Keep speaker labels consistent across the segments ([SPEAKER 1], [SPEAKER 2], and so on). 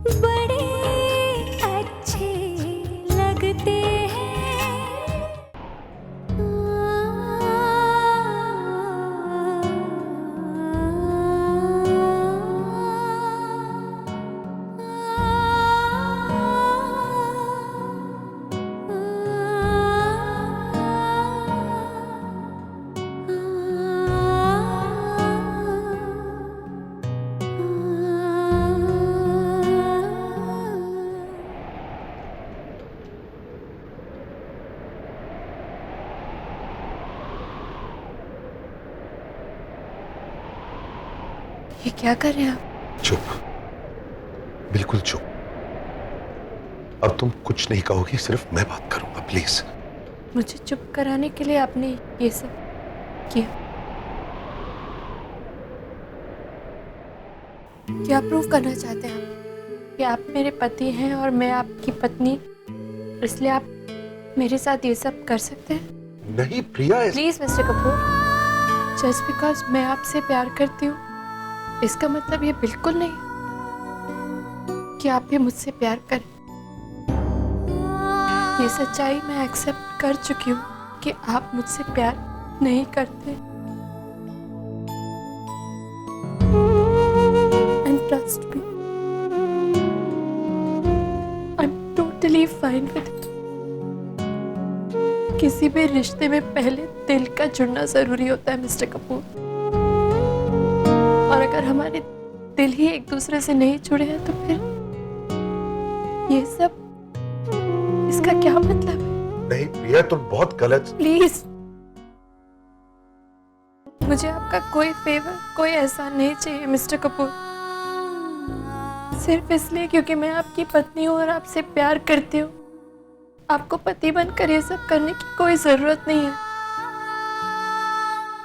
[SPEAKER 1] बड़े अच्छे लगते हैं।
[SPEAKER 2] ये क्या कर रहे हैं आप?
[SPEAKER 3] चुप, बिल्कुल चुप। अब तुम कुछ नहीं कहोगी, सिर्फ मैं बात करूंगा, प्लीज।
[SPEAKER 2] मुझे चुप कराने के लिए आपने ये सब किया? क्या प्रूव करना चाहते हैं आप कि आप मेरे पति हैं और मैं आपकी पत्नी, इसलिए आप मेरे साथ ये सब कर सकते हैं?
[SPEAKER 3] नहीं Priya,
[SPEAKER 2] please mister Kapoor, just because मैं आपसे प्यार करती हूँ इसका मतलब ये बिल्कुल नहीं कि आप भी मुझसे प्यार करें। ये सच्चाई मैं एक्सेप्ट कर चुकी हूँ कि आप मुझसे प्यार नहीं करते। And trust me, I am totally fine with it. किसी भी रिश्ते में पहले दिल का जुड़ना जरूरी होता है मिस्टर कपूर, और अगर हमारे दिल ही एक दूसरे से नहीं जुड़े हैं तो फिर ये सब, इसका क्या मतलब है?
[SPEAKER 3] नहीं प्रिया, तुम बहुत गलत।
[SPEAKER 2] प्लीज, मुझे आपका कोई फेवर, कोई एहसान नहीं चाहिए मिस्टर कपूर। सिर्फ इसलिए क्योंकि मैं आपकी पत्नी हूँ और आपसे प्यार करती हूँ, आपको पति बनकर ये सब करने की कोई जरूरत नहीं है।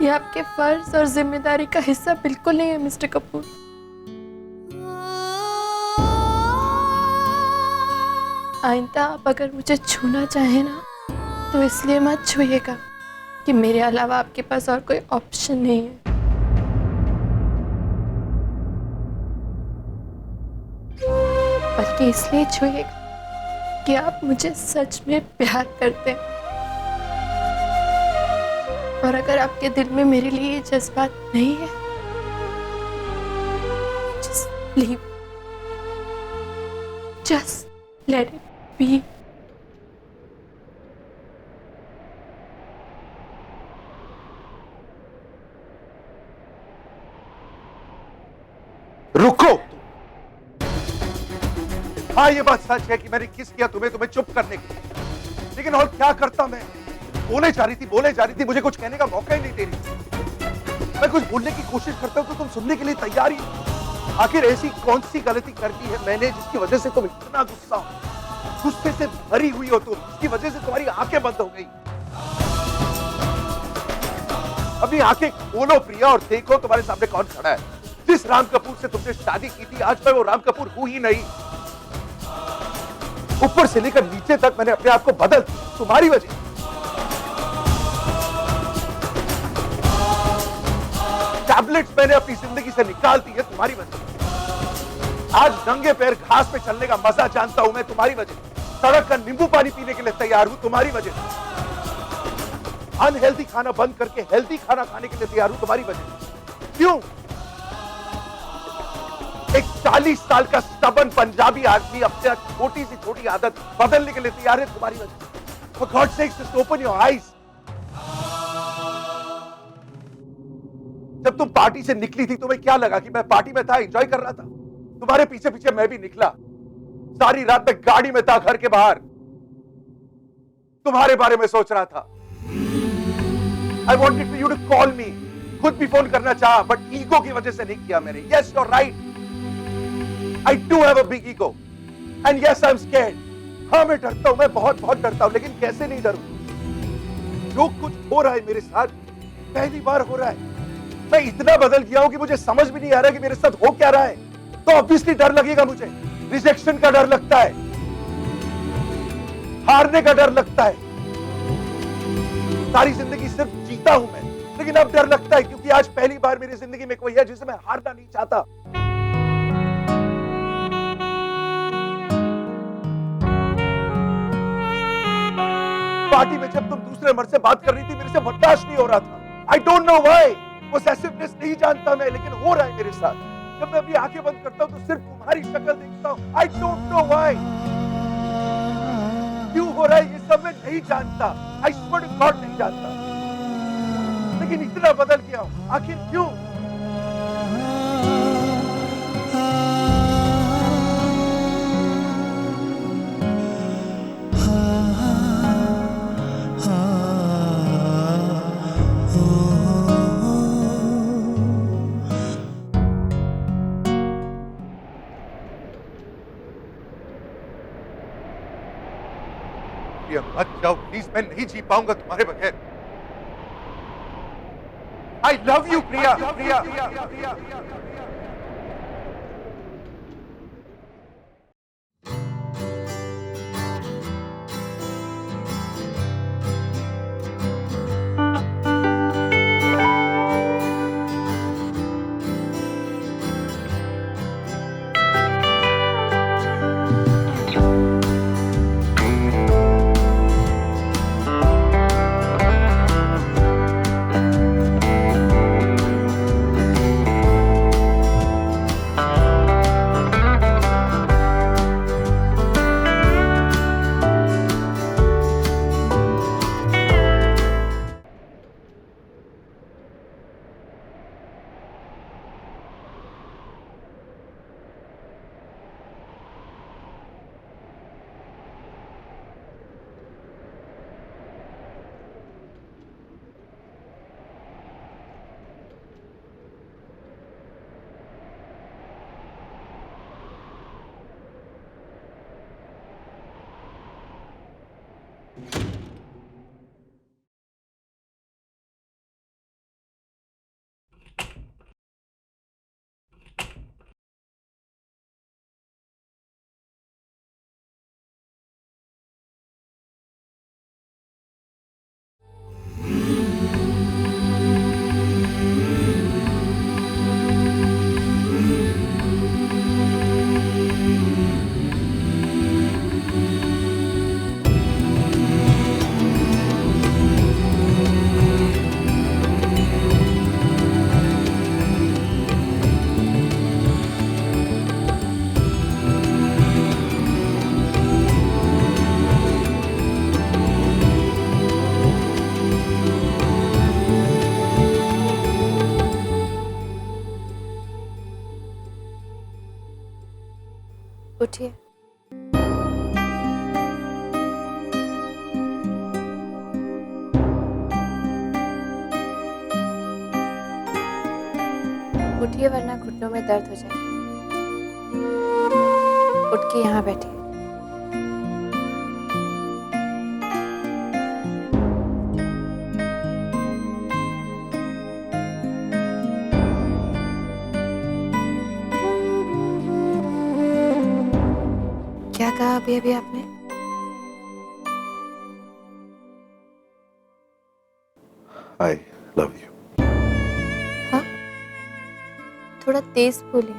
[SPEAKER 2] ये आपके फर्ज और जिम्मेदारी का हिस्सा बिल्कुल नहीं है मिस्टर कपूर। आइंदा आप अगर मुझे छूना चाहें ना, तो इसलिए मत छूइएगा कि मेरे अलावा आपके पास और कोई ऑप्शन नहीं है। बल्कि इसलिए छूइएगा कि आप मुझे सच में प्यार करते हैं, और अगर आपके दिल में मेरे लिए ये जज्बात नहीं है, just leave, just let it be.
[SPEAKER 3] रुको। हाँ, ये बात सच है कि मैंने किस किया तुम्हें चुप करने के लिए, लेकिन और क्या करता मैं? बोले जा रही थी, मुझे कुछ कहने का मौका ही नहीं दे रही। मैं कुछ बोलने की कोशिश करता हूँ तो तुम सुनने के लिए तैयार ही हो। आखिर ऐसी कौन सी गलती कर दी है मैंने जिसकी वजह से तुम इतना गुस्सा हो, गुस्से से भरी हुई हो तुम, जिसकी वजह से तुम्हारी आंखें बंद हो गई। अभी आंखें खोलो प्रिया और देखो तुम्हारे सामने कौन खड़ा है। जिस राम कपूर से तुमने शादी की थी, आज मैं वो राम कपूर हूं ही नहीं। ऊपर से लेकर नीचे तक मैंने अपने आप को बदल दिया तुम्हारी वजह। टैबलेट्स मैंने अपनी जिंदगी से निकाल दी है तुम्हारी वजह। आज नंगे पैर घास पे चलने का मजा जानता हूं मैं तुम्हारी वजह। सड़क का नींबू पानी पीने के लिए तैयार हूं तुम्हारी वजह। अनहेल्दी खाना बंद करके हेल्दी खाना खाने के लिए तैयार हूं तुम्हारी वजह। क्यों? एक 40 साल का स्टबन पंजाबी आदमी अपने छोटी सी छोटी आदत बदलने के लिए तैयार है तुम्हारी वजह। For God's sake, just open your eyes. जब तुम पार्टी से निकली थी तुम्हें क्या लगा कि मैं पार्टी में था, एंजॉय कर रहा था? तुम्हारे पीछे पीछे मैं भी निकला। सारी रात मैं गाड़ी में था, घर के बाहर तुम्हारे बारे में सोच रहा था। I wanted for you to call me. खुद भी फोन करना चाहा, बट ईगो की वजह से नहीं किया मैंने। Yes, you're right. I do have a big ego. And yes, I'm scared. हाँ, मैं डरता हूं, मैं बहुत बहुत डरता हूं, लेकिन कैसे नहीं डरूं? जो कुछ हो रहा है मेरे साथ पहली बार हो रहा है। मैं इतना बदल गया हूं कि मुझे समझ भी नहीं आ रहा कि मेरे साथ हो क्या रहा है। तो ऑब्वियसली डर लगेगा मुझे। रिजेक्शन का डर लगता है, हारने का डर लगता है। सारी जिंदगी सिर्फ जीता हूं मैं, लेकिन अब डर लगता है क्योंकि आज पहली बार मेरी जिंदगी में कोई है जिसे मैं हारना नहीं चाहता। दूसरे मर्द से बात कर रही थी, मेरे से बर्दाश्त नहीं हो रहा था। आई डोंट नो व्हाई, पोसेसिवनेस नहीं जानता मैं, लेकिन हो रहा है मेरे साथ। जब मैं अभी आंखें बंद करता हूँ तो सिर्फ तुम्हारी शक्ल देखता हूँ। आई डोंट नो व्हाई, क्यों हो रहा है ये सब मैं नहीं जानता। आई स्वेयर टू गॉड नहीं जानता, लेकिन इतना बदल गया हूँ, आखिर क्यों? प्रिया मत जाओ प्लीज, मैं नहीं जी पाऊंगा तुम्हारे बगैर। आई लव यू प्रिया, प्रिया, प्रिया।
[SPEAKER 2] उठिए। उठिए वरना घुटनों में दर्द हो जाए। उठ के यहाँ बैठिए। क्या कहा अभी अभी आपने?
[SPEAKER 3] I love you.
[SPEAKER 2] हाँ, थोड़ा तेज बोलिए,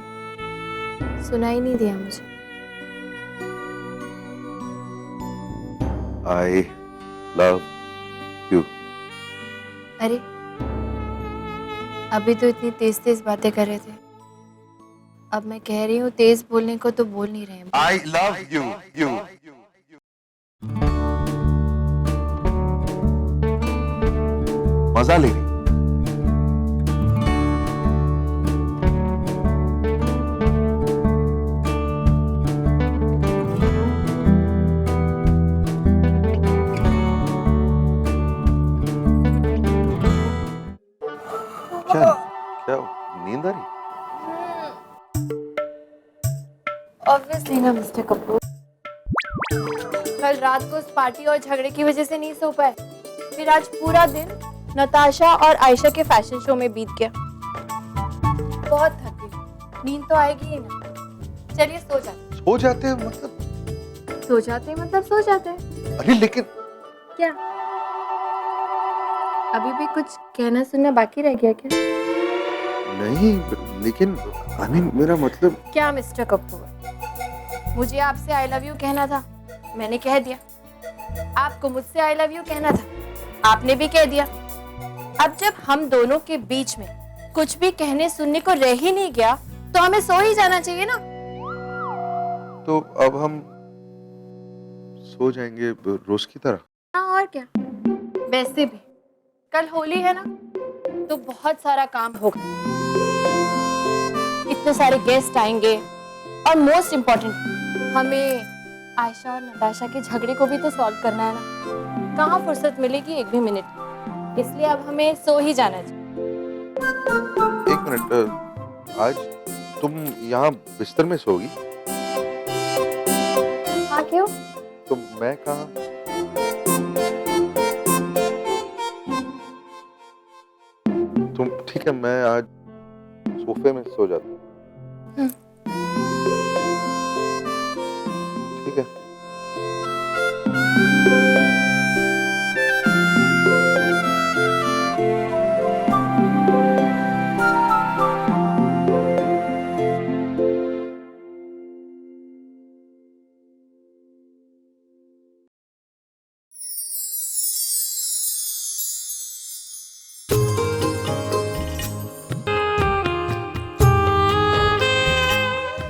[SPEAKER 2] सुनाई नहीं दिया मुझे।
[SPEAKER 3] I love you.
[SPEAKER 2] अरे अभी तो इतनी तेज तेज बातें कर रहे थे, अब मैं कह रही हूँ तेज बोलने को तो बोल नहीं रहे।
[SPEAKER 3] I love you. यू मजा ले रही? क्या क्या नींद आ रही?
[SPEAKER 2] ऑब्वियसली ना मिस्टर कपूर, कल रात को उस पार्टी और झगड़े की वजह से नहीं सो पाए, फिर आज पूरा दिन नताशा और आयशा के फैशन शो में बीत गया। बहुत थक गई, नींद तो आएगी ही ना। चलिए सो जाते।
[SPEAKER 3] सो जाते हैं मतलब?
[SPEAKER 2] सो जाते मतलब सो जाते हैं।
[SPEAKER 3] अरे लेकिन
[SPEAKER 2] क्या अभी भी कुछ कहना सुनना बाकी रह गया क्या?
[SPEAKER 3] नहीं, लेकिन मेरा मतलब।
[SPEAKER 2] क्या मिस्टर कपूर, मुझे आपसे आई लव यू कहना था, मैंने कह दिया। आपको मुझसे आई लव यू कहना था, आपने भी कह दिया। अब जब हम दोनों के बीच में कुछ भी कहने सुनने को रह ही नहीं गया तो हमें सो ही जाना चाहिए ना।
[SPEAKER 3] तो अब हम सो जाएंगे रोज की तरह।
[SPEAKER 2] हाँ और क्या। वैसे भी कल होली है ना, तो बहुत सारा काम होगा, इतने सारे गेस्ट आएंगे और मोस्ट इम्पोर्टेंट हमें आयशा और नताशा के झगड़े को भी तो सॉल्व करना है ना। कहाँ फुर्सत मिलेगी एक भी मिनट, इसलिए अब हमें सो ही जाना चाहिए।
[SPEAKER 3] एक मिनट, आज तुम यहाँ बिस्तर में सोगी?
[SPEAKER 2] हाँ क्यों?
[SPEAKER 3] तो मैं कहाँ? तुम ठीक है, मैं आज सोफे में सो जाता हूँ। ठीक है।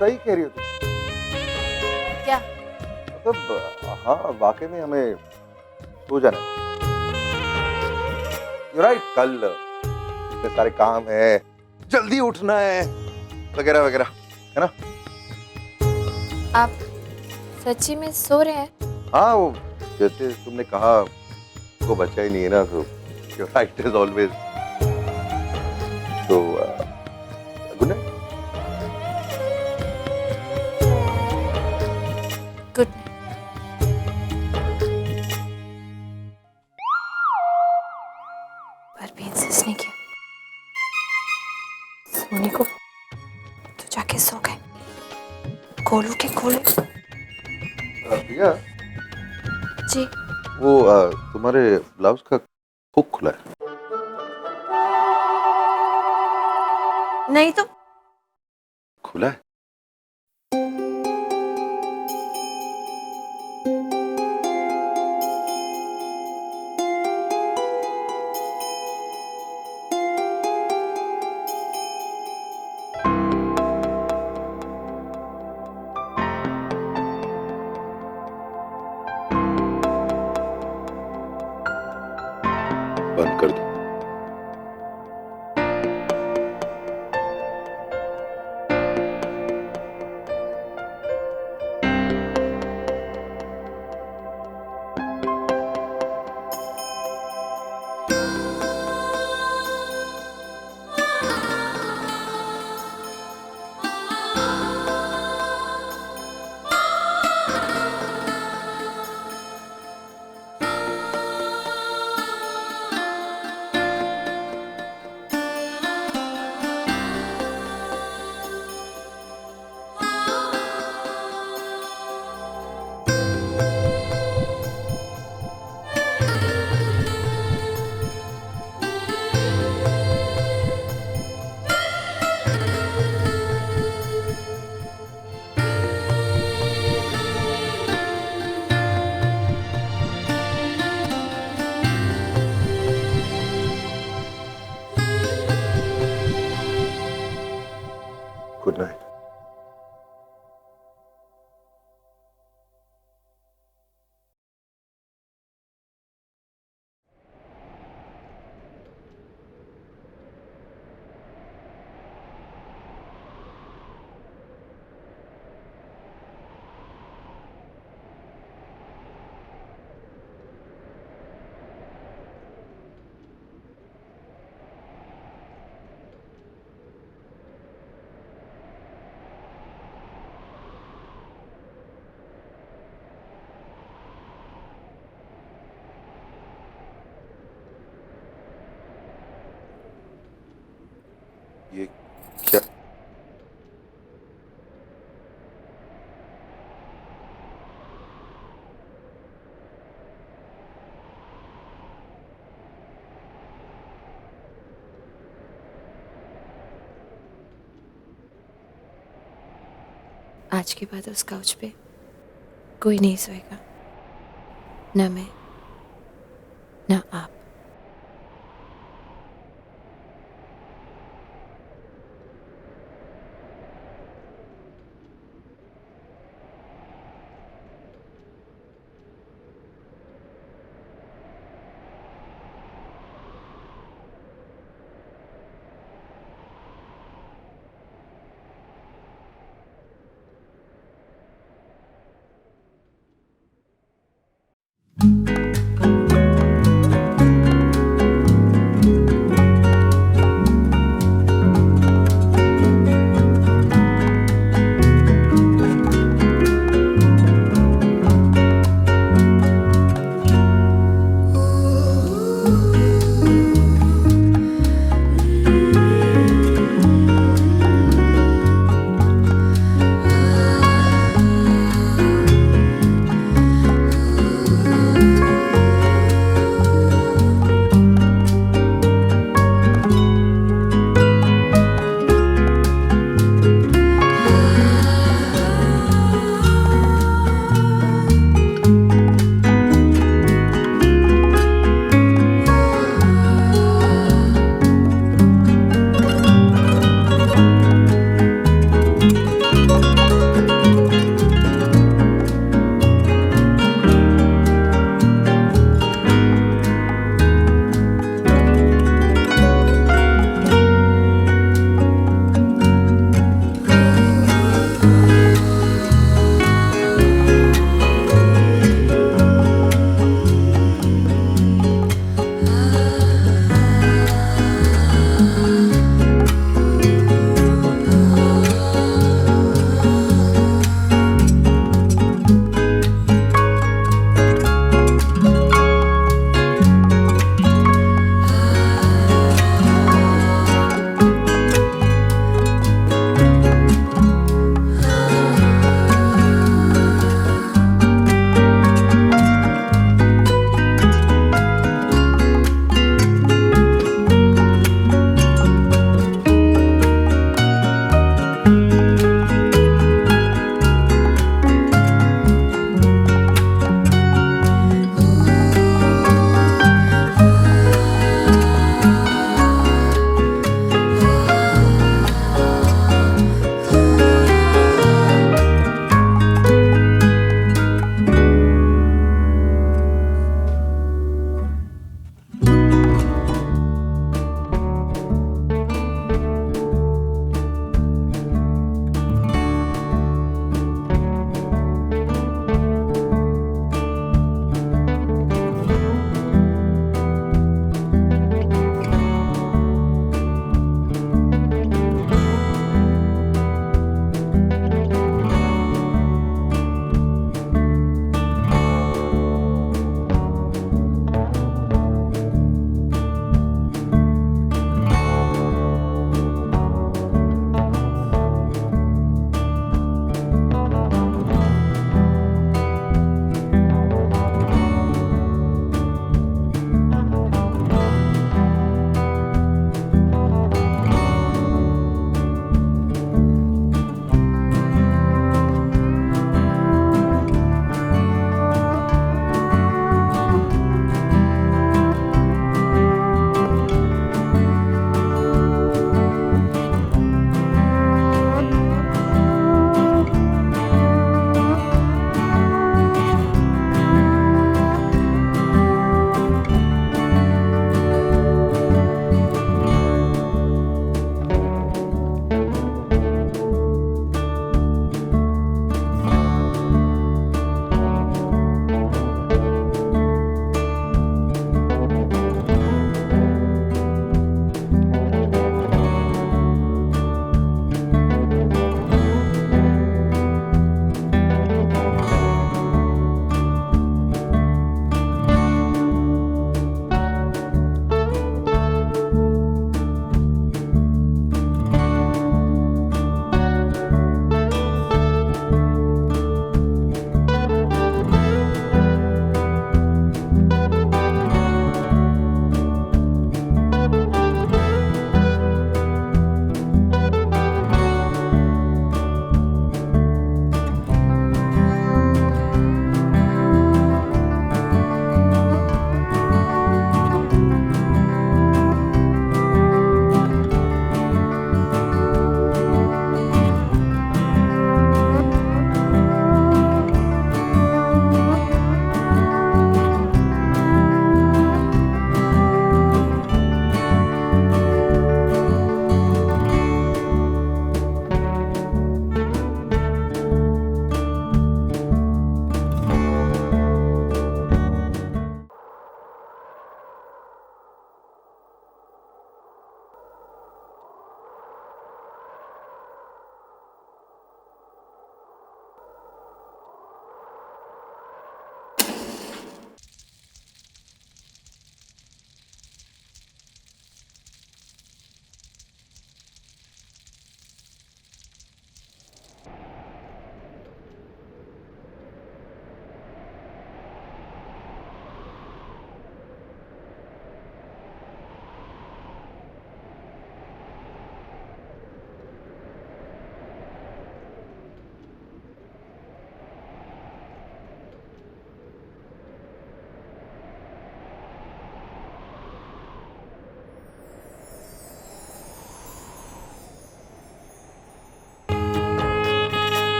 [SPEAKER 3] सही कह रही हो तुम।
[SPEAKER 2] क्या?
[SPEAKER 3] मतलब हाँ, वाकई में हमें सो जाना है। You're right, कल इतने सारे काम है, जल्दी उठना है, वगैरह वगैरह, है ना?
[SPEAKER 2] आप सच्ची में सो रहे हैं?
[SPEAKER 3] हाँ, वो जैसे तुमने कहा वो बच्चा ही नहीं है ना, तो you're right as always. तो गुड नाइट।
[SPEAKER 2] गुड। पर भी इंसिस्ट नहीं किया सोने को, तो जाके सो गए। गोलू के गोले।
[SPEAKER 3] भैया,
[SPEAKER 2] जी।
[SPEAKER 3] वो तुम्हारे ब्लाउज का हुक खुला है।
[SPEAKER 2] नहीं तो
[SPEAKER 3] खुला है? बंद कर दो। Good night. ये क्या?
[SPEAKER 2] आज के बाद उस काउच पे कोई नहीं सोएगा, ना मैं ना आप।